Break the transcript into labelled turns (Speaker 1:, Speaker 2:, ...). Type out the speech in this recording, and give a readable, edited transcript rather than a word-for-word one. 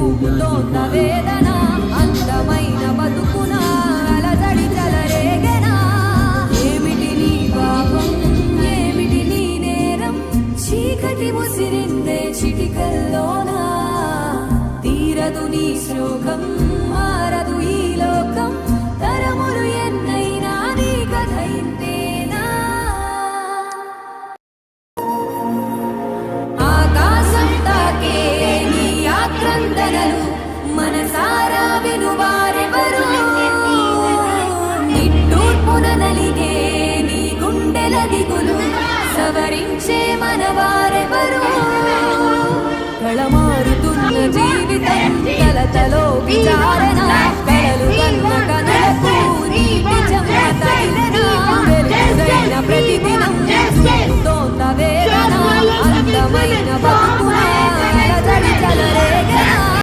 Speaker 1: చూపుతోన్న వేదన అందమైన బతుకున అలజడి చలరేగనా ఏమిటి నీ పాపం ఏమిటి నీ నేరం చీకటి ముసిరిందే చిటికల్లోనా తీరదు నీ శ్లోకం మారదు ఈ లోకం తరములు ఎన్నైనా నీ కథ ఇంతేనా ఆకాశం తాకే నీ ఆక్రందనలు మనసారా వినువారెవరు నిట్టూర్పున నలిగే నీ గుండెల దిగులు సవరించే మనవారెవరు కళమారుతున్న జీవితం కలతలో విచారణ